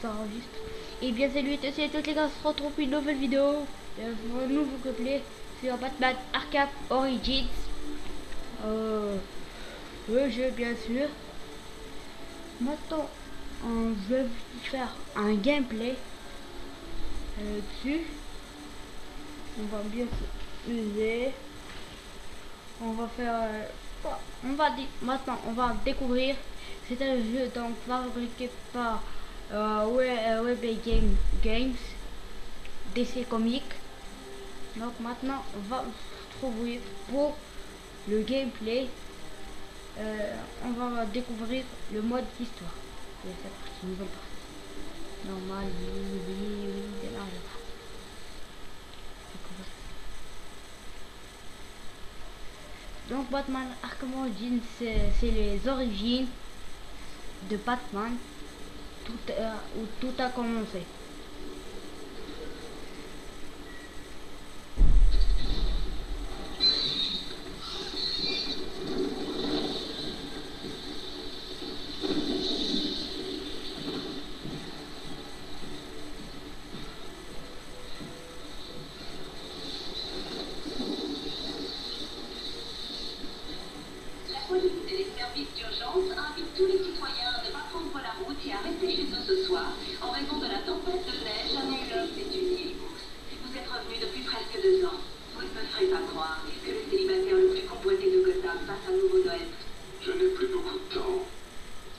ça enregistre. Et bien salut à toutes les gars, on se retrouve pour une nouvelle vidéo pour un nouveau gameplay sur Batman Arkham Origins. Le jeu bien sûr. Maintenant, je vais faire un gameplay dessus. On va bien s'amuser. On va faire... maintenant on va découvrir. C'est un jeu donc fabriqué par Web Games, DC Comics. Donc maintenant on va trouver pour le gameplay. On va découvrir le mode histoire. Et c'est parti, nouvelle partie. Normal, oui, démarre la partie. Donc Batman Arkham Origins, c'est les origines de Batman, où tout a commencé. Les services d'urgence invitent tous les citoyens à ne pas prendre la route et à rester chez eux ce soir en raison de la tempête de neige à New York et du Nil. Vous êtes revenu depuis presque 2 ans. Vous ne me ferez pas croire que le célibataire le plus convoité de Gotham passe un nouveau Noël. Je n'ai plus beaucoup de temps.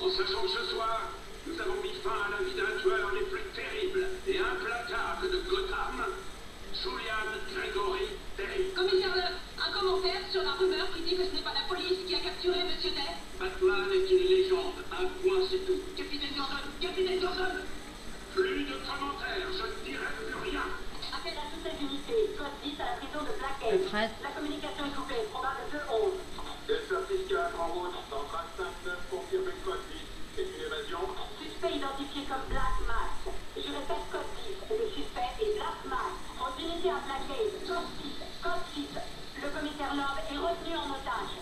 En sachant que ce soir, nous avons mis fin à la vie d'un tueur des plus terribles et implacables de Gotham, Julian Gregory Derrick. Commissaire Love, un commentaire sur la rumeur qui dit que ce n'est pas la police qui a capturé Monsieur Ness. Batman est une légende, un point c'est tout. Capitaine Gordon, Capitaine Gordon. Plus de commentaires, je ne dirai plus rien. Appel à toute les unités, code 10 à la prison de Blackgate. Fred. La communication est coupée, probable 2-11. Service 4 en route, centrale 5-9, confirmé code 10. C'est une évasion. Suspect identifié comme Black Mask. Je répète code 10. Le suspect est Black Mask. En unité à Blackgate, code 6. Code 6. Le commissaire Love est retenu en otage.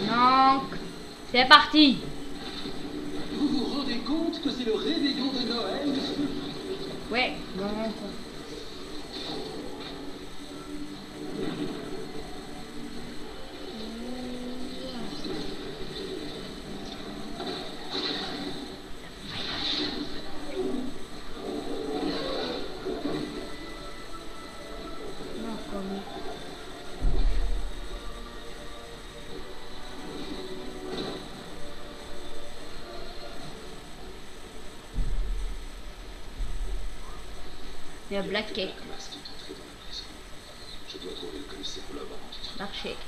Donc, c'est parti. Vous vous rendez compte que c'est le réveillon de Noël? Ouais, donc... Non, comme... Il y a Black Cake. Je dois trouver le commissaire Love avant tout. Dark Shake.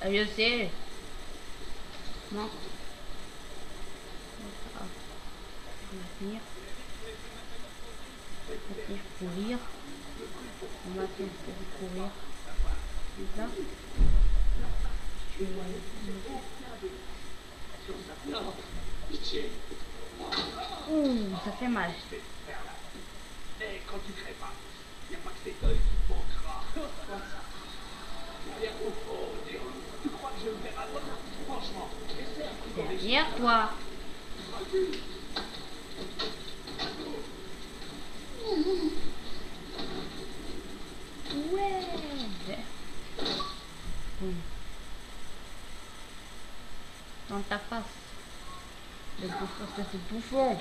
Ah, je sais. Non. Ah. On va finir. On va finir courir. On va finir pour courir. C'est ça. Non, pitié. Ouh, ça fait mal. Et quand tu crées pas, y a pas que cet œil qui te manquera. Derrière au fond, tu crois que je vais me faire avoir? Franchement, essaie un coup de Derrière toi. Ouais. Dans ta face. Le bouffon, c'est ce bouffon.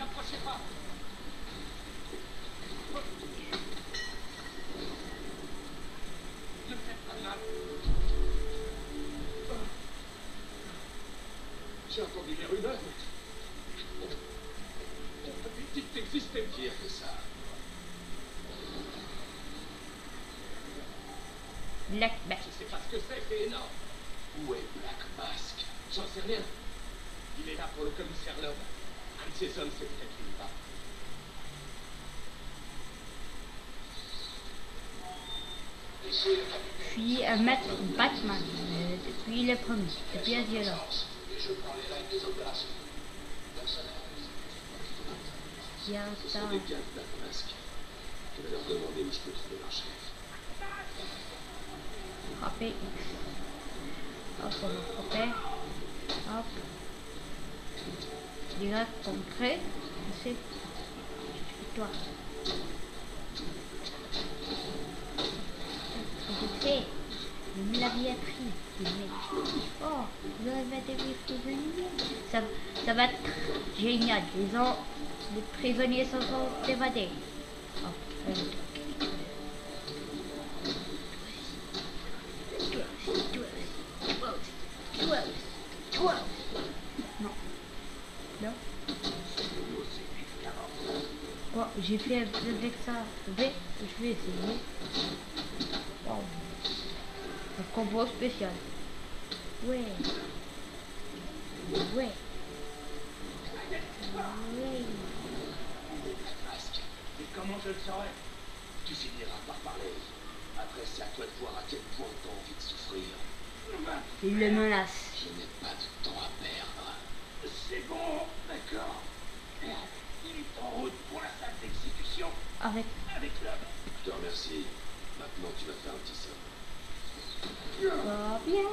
n'approchez pas. Ne faites pas de mal. J'ai entendu les rumeurs. On m'avait dit que t'existais pire que ça. Black Bat. Je sais pas ce que c'est énorme. Où est Black Mask? J'en sais rien. Il est là pour le commissaire Love. Un de ces hommes, c'est peut-être une part. Puis mettre Batman depuis le premier, depuis Asiolo. Et je prends les règles des opérations. Il y a Ce ça. sont des gars de Black Mask. Je vais leur demander où je peux trouver leur chef. Frapper X. Hop, on va frapper. Hop. Y concret. C'est toi. Je sais. Même la billetterie. Oh, vous avez été prisonniers. Ça va être génial. Les prisonniers se sont évadés. Oh, non. Là. Bon, j'ai fait avec ça. Je vais essayer. Wow. Un combo spécial. Ouais. Ouais. Ouais. Masque. Et comment je le saurais? Tu finiras par parler. Après, c'est à toi de voir à quel point t'as envie de souffrir. Il le menace. Je n'ai pas de temps à perdre. C'est bon, d'accord. Il est en route pour la salle d'exécution Avec. avec l'homme. Je te remercie. Maintenant, tu vas faire un petit saut. Oh, bien.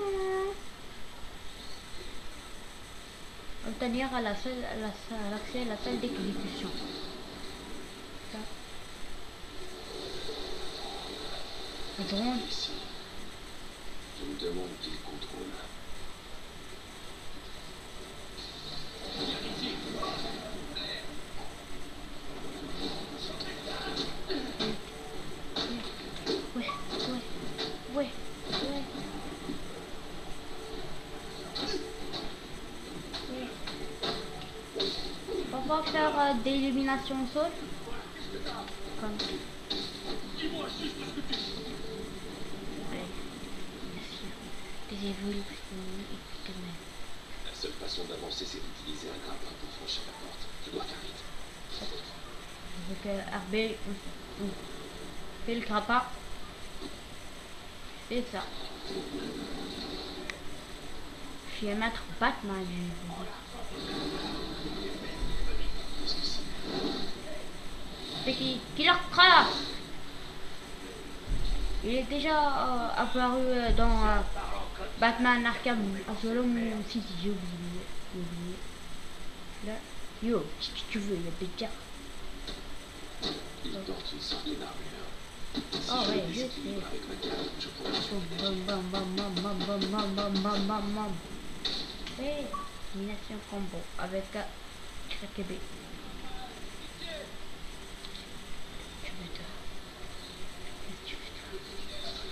Obtenir à l'accès à la salle d'exécution. Ça. Le drone. Ici. Je me demande qui le contrôle. Ouais. On va faire des illuminations au sol. Comme. Dis-moi juste ce que tu dis. Ouais. Des évolutions et de même. La seule façon d'avancer, c'est d'utiliser un grappin pour franchir la porte. Je dois faire vite. Donc RB fait le grappin. Et ça. Je vais mettre Batman. C'est qui Killer Croc. Il est déjà apparu dans Batman Arkham Asylum City. J'ai oublié. Là. Yo, si tu veux, il y a des gars. Il porte une sorte d'armure. Si Oh je ouais, le je déséquilibre sais. avec ma carte, je pourrais Bam. Et élimination combo avec KKB.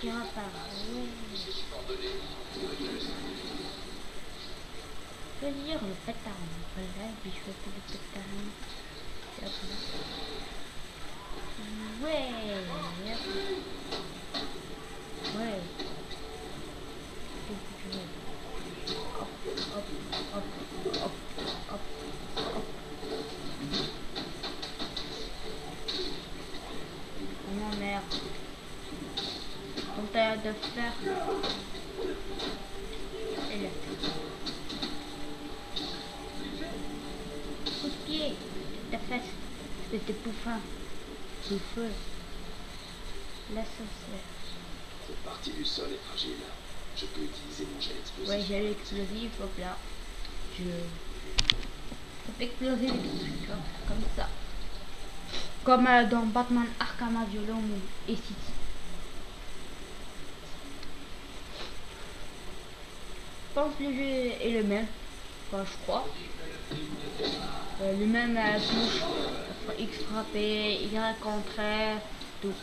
Tu vas pas. Je veux dire le pétard. Voilà, puis je fais le pétard. Ouais. Hop. Oh merde. Donc t'as de faire. Et là. Coup de pied. Ta fesse. C'était bouffin. Du feu. L'ascenseur. Cette partie du sol est fragile. Je peux utiliser mon gel explosif. Ouais, j'ai l'explosif, hop là. Je fais exploser les trucs, hop, comme ça. Comme dans Batman Arkham Asylum et City. Je pense que le jeu est le même. Enfin, je crois. Le même touche. X frappé, Y contraire, tout.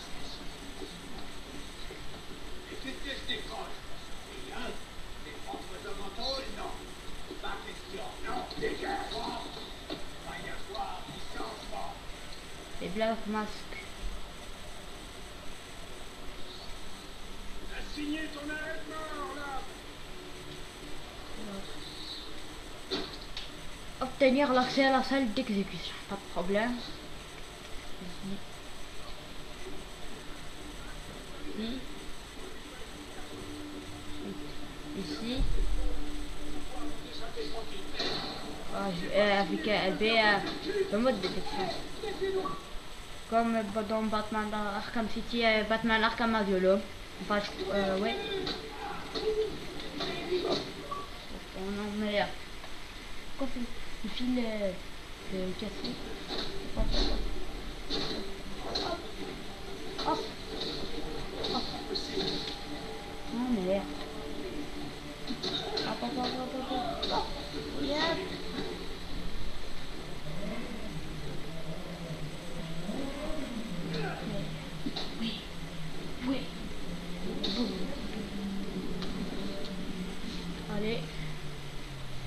Les Black Mask. Signé ton arrêt de mort, là. Obtenir l'accès à la salle d'exécution, pas de problème. Ici. avec LB le mode détection. Comme dans Batman Arkham City et Batman Arkham Asylum. Enfin, ouais. On en met là. Pourquoi le fil est cassé? Hop. Hop. Hop. Oh merde. Hop, hop, hop, hop, hop, hop. Yep. Oui. Oui. Boum. Allez.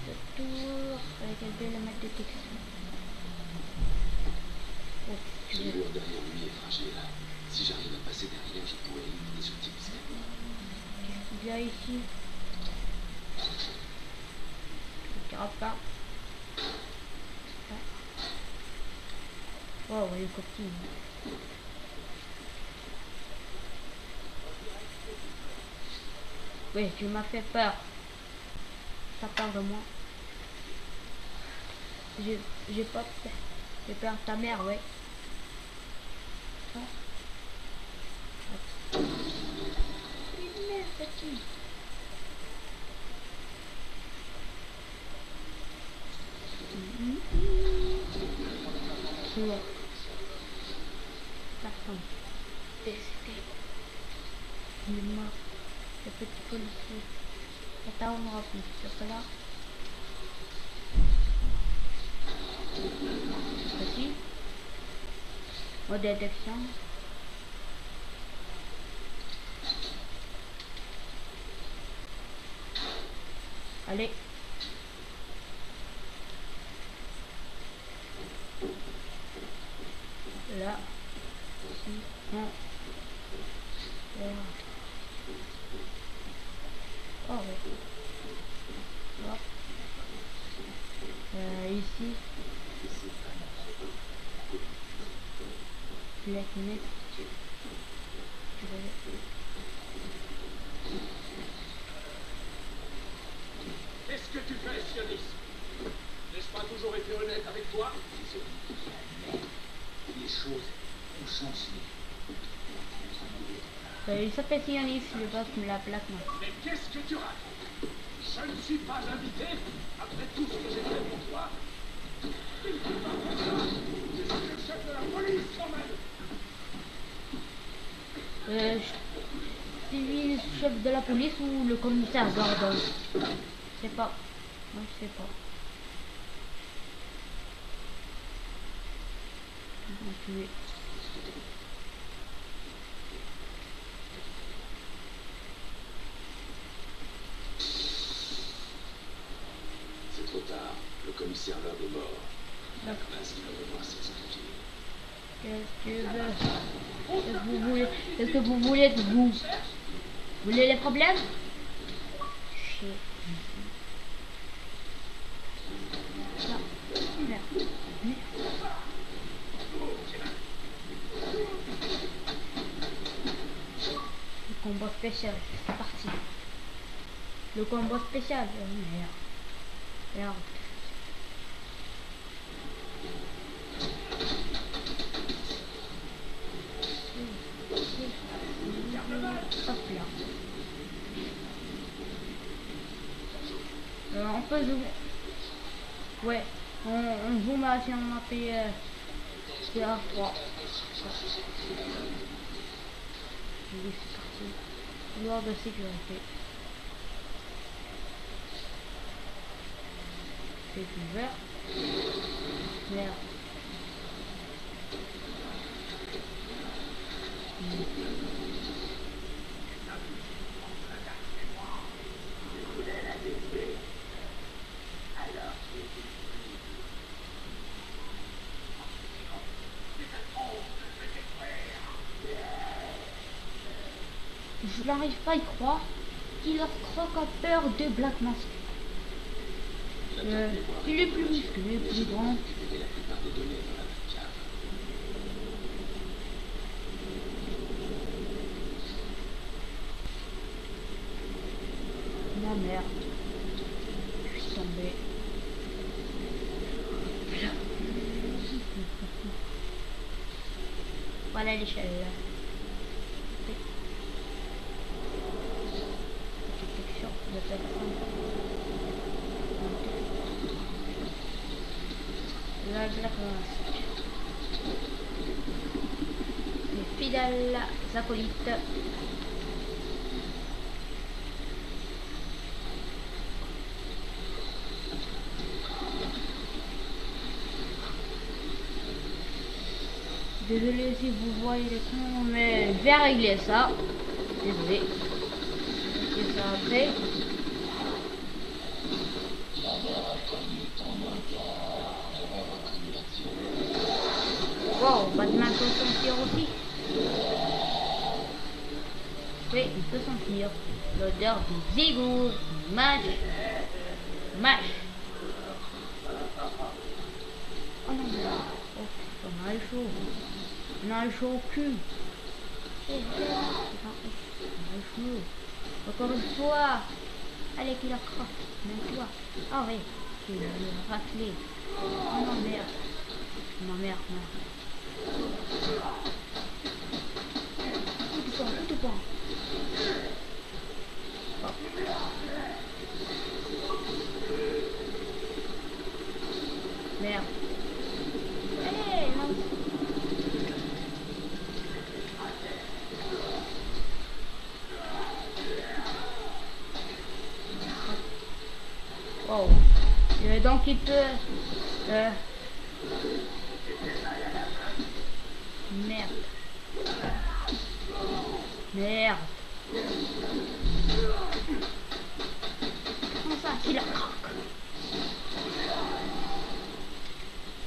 Le tour avec LB la map détection. Oh, Le mur derrière lui est fragile. Si j'arrive à passer derrière, je pourrais éliminer ce type escapement. qu'est-ce qu'il y a ici? Pas. Oh, une copine. Oui, tu m'as fait peur. Ça peur de moi. J'ai pas peur. J'ai peur de ta mère, ouais. Merde, petit. Souvent. Personne. Décédé. Il est mort. Le petit policier. Attends, on me rappelle. C'est pas là. Petit. Mode détection. Allez. Là. Ici. Non. Là. Oh ouais. Hop. Ici. La fenêtre. Qu'est-ce que tu fais, sioniste? N'ai-je pas toujours été honnête avec toi? Les choses ont changé. Il s'appelle Sioniste, le boss me la plaque moi. Mais qu'est-ce que tu racontes? Je ne suis pas invité après tout ce que j'ai fait pour toi. Je suis le chef de la police quand même. Civil, chef de la police ou le commissaire Gordon? Je sais pas. Moi je sais pas. Ils vont tuer. C'est trop tard. Le commissaire Loeb est mort. D'accord. Parce qu'il va devoir s'expliquer. Qu'est-ce que vous voulez? Qu'est-ce que vous voulez de vous? Vous voulez les problèmes? Chier. Là. Merde. Le combat spécial, c'est parti. Le combat spécial, merde. Merde. Hop là. On peut zoomer. Ouais, on zoome à si on a fait CA3. Oui, c'est parti. Couloir de sécurité. C'est ouvert. Merde. Je n'arrive pas à y croire. Il a croque à peur de Black Mask. Il est plus musclé, plus grand. La merde. Je suis tombé. Voilà l'échelle. Détection de personne. La glace. Les fidèles acolytes. Désolé si vous voyez les cons, mais je vais régler ça. Désolé. C'est ça après. Wow, Batman peut sentir aussi. Oui, il peut sentir l'odeur des égouts. Mâche. Mâche. Oh non, oh, on a le chaud. On a le chaud au cul. On a le chaud. Encore une fois. Allez, qu'il la croque. Même toi. Ah oui, qu'il l'a raclé. Oh non, merde. Non, merde, merde. Tout bon. Oh. Merde. Hey, non. Wow. Donc il peut... Merde. Merde. Comment ça, qu'il la croque?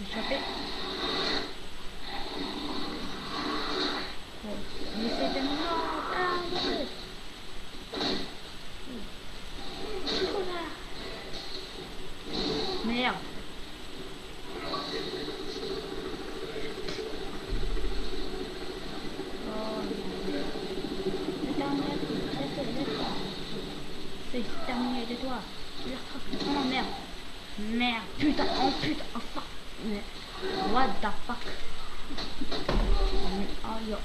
Échappé. Bon. Mais c'est tellement... Ah, ouais. Merde. C'est terminé de toi. Tu la frappes. Oh merde. Merde. Putain. Oh putain. Oh fuck. What the fuck. Oh yo.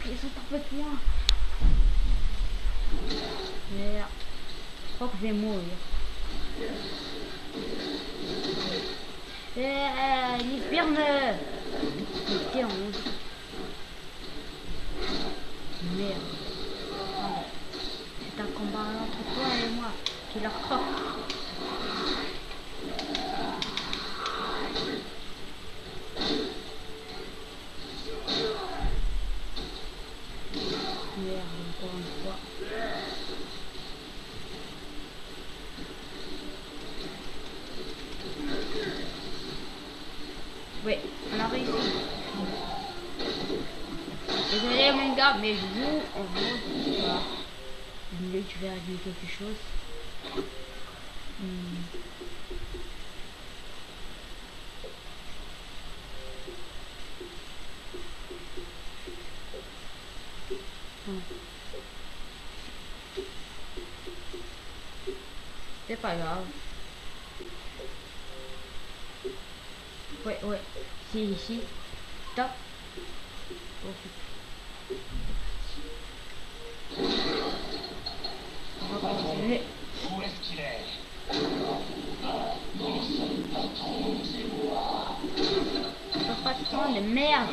Ils sont parfaitement. Merde. Je crois que je vais mourir. Les spermes. Putain. Merde. Oh. C'est un combat entre toi et moi qui la croque. Merde, encore une fois. Oui, on a réussi. Désolé mon gars, mais je joue en mode histoire. Je voulais que tu vais régler quelque chose. C'est pas grave. Ouais, ouais. C'est ici. Top. On va continuer. Où est-ce qu'il est? Le patron de merde.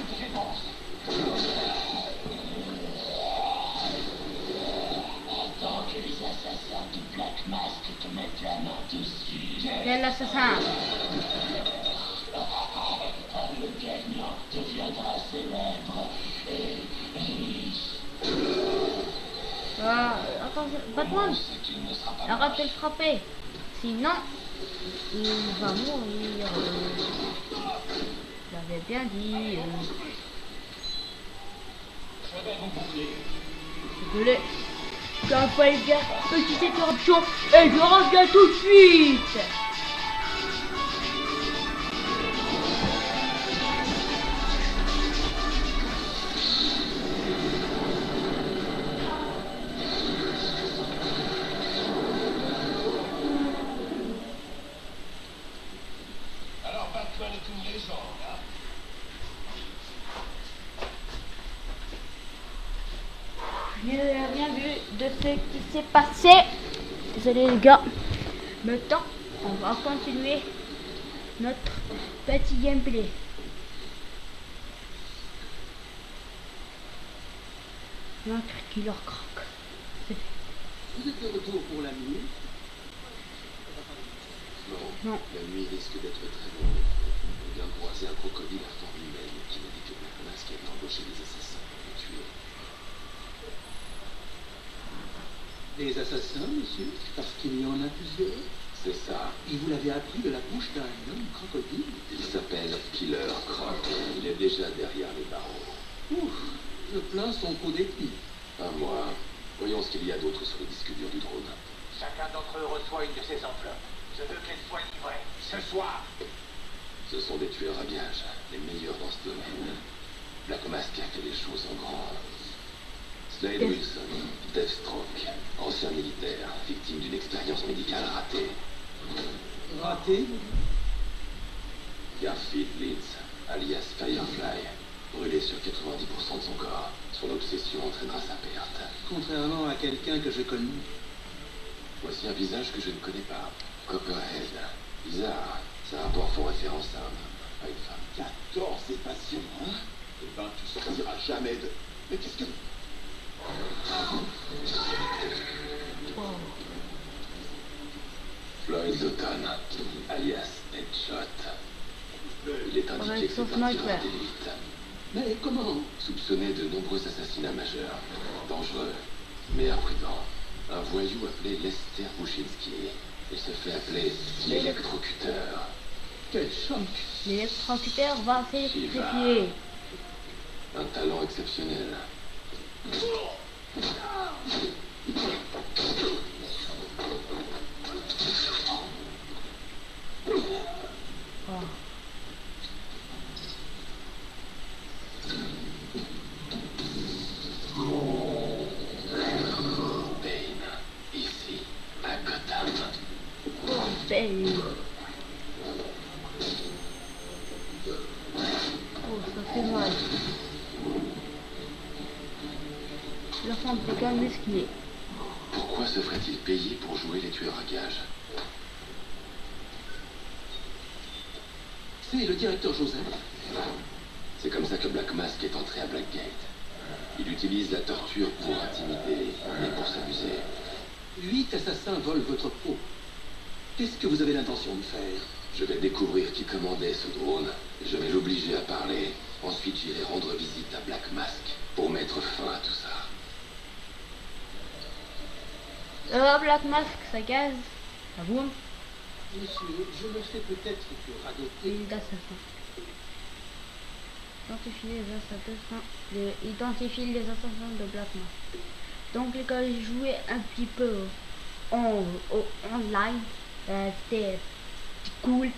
Attends que les assassins du Black Mask te mettent la main dessus. Quel assassin? Le gagnant deviendra célèbre et riche. Attends, Batman, arrête de le frapper. Sinon, il va mourir. Je l'avais bien dit. Je vais vous boucler. Désolé. T'as pas les gars, petite interruption et je reviens tout de suite. Alors Batman est une légende, hein? de ce qui s'est passé. Désolé les gars. Maintenant, on va continuer notre petit gameplay. Notre killer crack. Vous êtes de retour pour la nuit? Non. La nuit risque d'être très longue. On vient de croiser un crocodile à forme humaine qui m'a dit que Black Mask avait embauché des assassins pour les tuer. Des assassins, monsieur? Parce qu'il y en a plusieurs? C'est ça. Et vous l'avez appris de la bouche d'un homme crocodile? Il s'appelle Killer Croc. Il est déjà derrière les barreaux. Ouf, je plains son coup d'épée. Pas moi. Voyons ce qu'il y a d'autre sur le disque dur du drone. Chacun d'entre eux reçoit une de ces enveloppes. Je veux qu'elle soit livrée ce soir. Ce sont des tueurs à gages, les meilleurs dans ce domaine. Black Mask a fait les choses en grand. Slade Wilson, Deathstroke, ancien militaire, victime d'une expérience médicale ratée. Raté? Garfield Leeds, alias Firefly, brûlé sur 90% de son corps. Son obsession entraînera sa perte. Contrairement à quelqu'un que je connais. Voici un visage que je ne connais pas. Copperhead. Bizarre. Ces rapports font référence à un homme, à une femme. 14 passions, hein? Eh ben, tu sortiras jamais de... Mais qu'est-ce que... Floyd Doughton, alias Headshot. Il est indiqué Avec que son c'est un tireur sniper. d'élite. Mais comment? Soupçonné de nombreux assassinats majeurs. Dangereux, mais imprudent. Un voyou appelé Lester Buczynski. Il se fait appeler l'électrocuteur. Quel choc! L'électrocuteur va s'électrifier. Un talent exceptionnel. Oh. Bane, ici, à Gotham. Oh, belle. Oh, ça fait mal. La femme de gars musclé. Pourquoi se ferait-il payer pour jouer les tueurs à gages? C'est le directeur Joseph. C'est comme ça que Black Mask est entré à Blackgate. Il utilise la torture pour intimider et pour s'amuser. 8 assassins volent votre peau. Qu'est-ce que vous avez l'intention de faire? Je vais découvrir qui commandait ce drone. Je vais l'obliger à parler. Ensuite, j'irai rendre visite à Black Mask pour mettre fin à tout ça. Black Mask, ça gaz. Ça boum. Monsieur, je me fais peut-être que radoter. Une d'assassins. Identifier les assassins de Black Mask. Donc les gars, j'ai joué un petit peu online. C'était cool.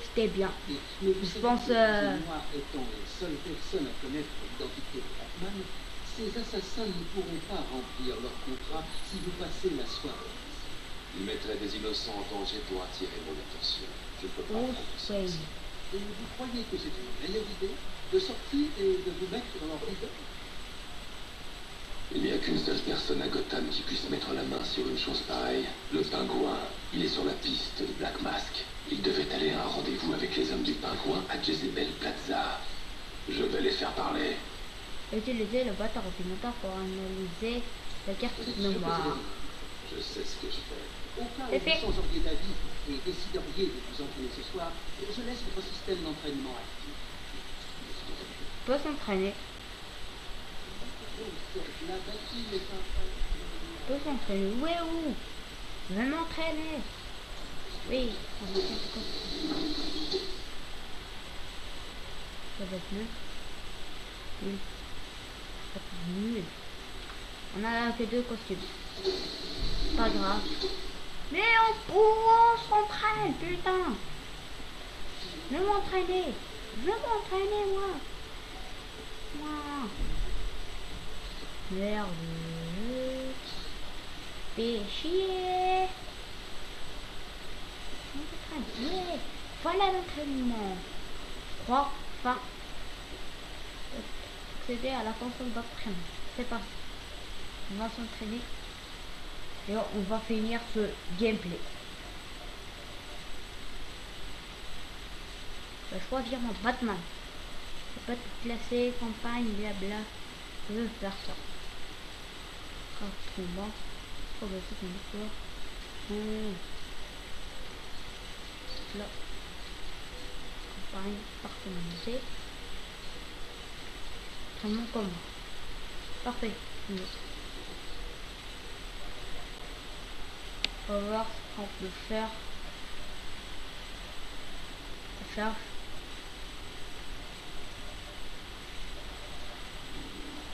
C'était bien. Mais vous Je savez pense, que moi, étant les seules personnes à connaître l'identité de Batman, ces assassins ne pourront pas remplir leur contrat si vous passez la soirée. Il mettrait des innocents en danger pour attirer mon attention. Je ne peux pas Oh, prendre ça. ouais. Et vous croyez que c'est une meilleure idée de sortir et de vous mettre dans leur prison? Il n'y a qu'une seule personne à Gotham qui puisse mettre la main sur une chose pareille. Le pingouin. Il est sur la piste de Black Mask. Il devait aller à un rendez-vous avec les hommes du pingouin à Jezebel Plaza. Je vais les faire parler. Utiliser le boîte ordinateur pour analyser la carte Vous êtes sûr que mémoire. Je sais ce que je fais. Au cas où C'est fait. vous changeriez d'avis et décideriez de vous entraîner ce soir, je laisse votre système d'entraînement actif. Peut s'entraîner. La batterie est en Peut s'entraîner. Oui, où? Je vais m'entraîner. Oui. Ça va être nul. Nul. Ça va être nul. On a que 2 costumes. Pas grave. Mais on s'entraîne, putain. Je vais m'entraîner. Je vais m'entraîner, moi. Moi. Merde. Fais chier. On est en train de jouer. Voilà l'entraînement. 3, fin. Accéder à la console d'entraînement. C'est parti. On va s'entraîner. Et on va finir ce gameplay. Bah, choisir mon Batman. Je peux pas tout classer, campagne, blabla. Je veux faire ça. Combat. Oh bah c'est une histoire. Là. Campagne personnalisée. Vraiment combat. Parfait. On va voir ce qu'on peut faire. On cherche.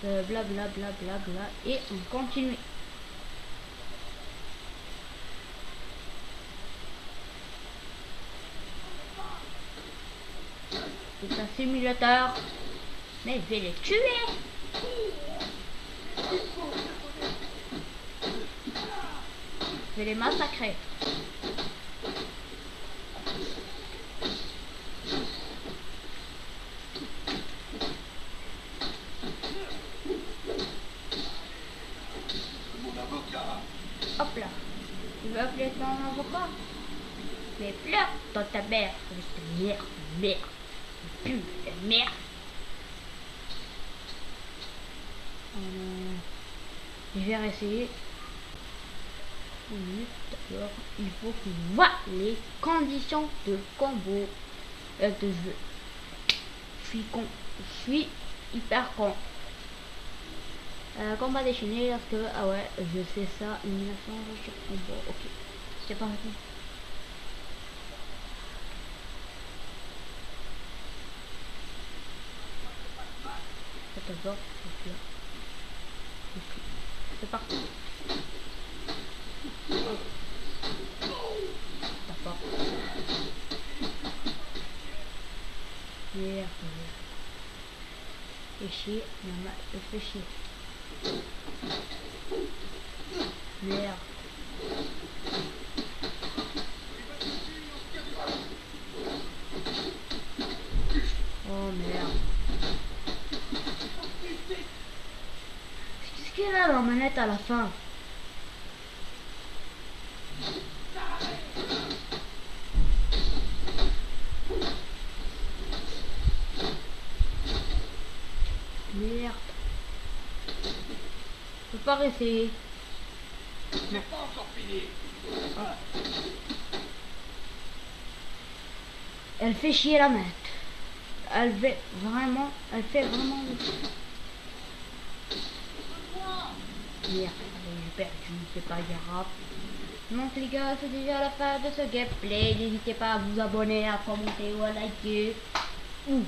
Blablabla bla bla bla et on continue. C'est un simulateur, mais je vais les tuer. Je vais les massacrer. Hop là. Tu veux appeler ton avocat? Mais pleure dans ta mère. Merde, merde. Pue de merde. Je vais réessayer. D'abord, il faut qu'on voit les conditions de combo de jeu. Je suis con. Je suis hyper con. Combat déchaîné, parce que, ah ouais, je sais ça, élimination sur combo, ok, c'est parti. D'abord, là. Ok, c'est parti. D'abord. Merde. Fais chier, maman, fais chier. Merde. Oh merde. Qu'est-ce qu'il y a là dans la manette à la fin? Merde. Je peux pas réessayer. C'est pas encore fini. Ah. Elle fait chier la manette. Elle fait vraiment Merde, j'ai perdu, c'est pas grave. Donc les gars, c'est déjà la fin de ce gameplay. N'hésitez pas à vous abonner, à commenter ou à liker. Ou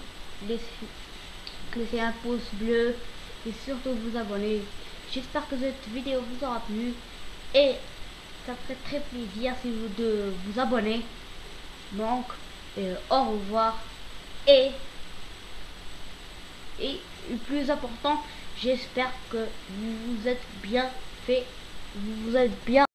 laisser un pouce bleu. Et surtout vous abonner. J'espère que cette vidéo vous aura plu. Et ça ferait très plaisir si vous de vous abonner. Donc, au revoir. Et le plus important, j'espère que vous êtes bien fait. Vous êtes bien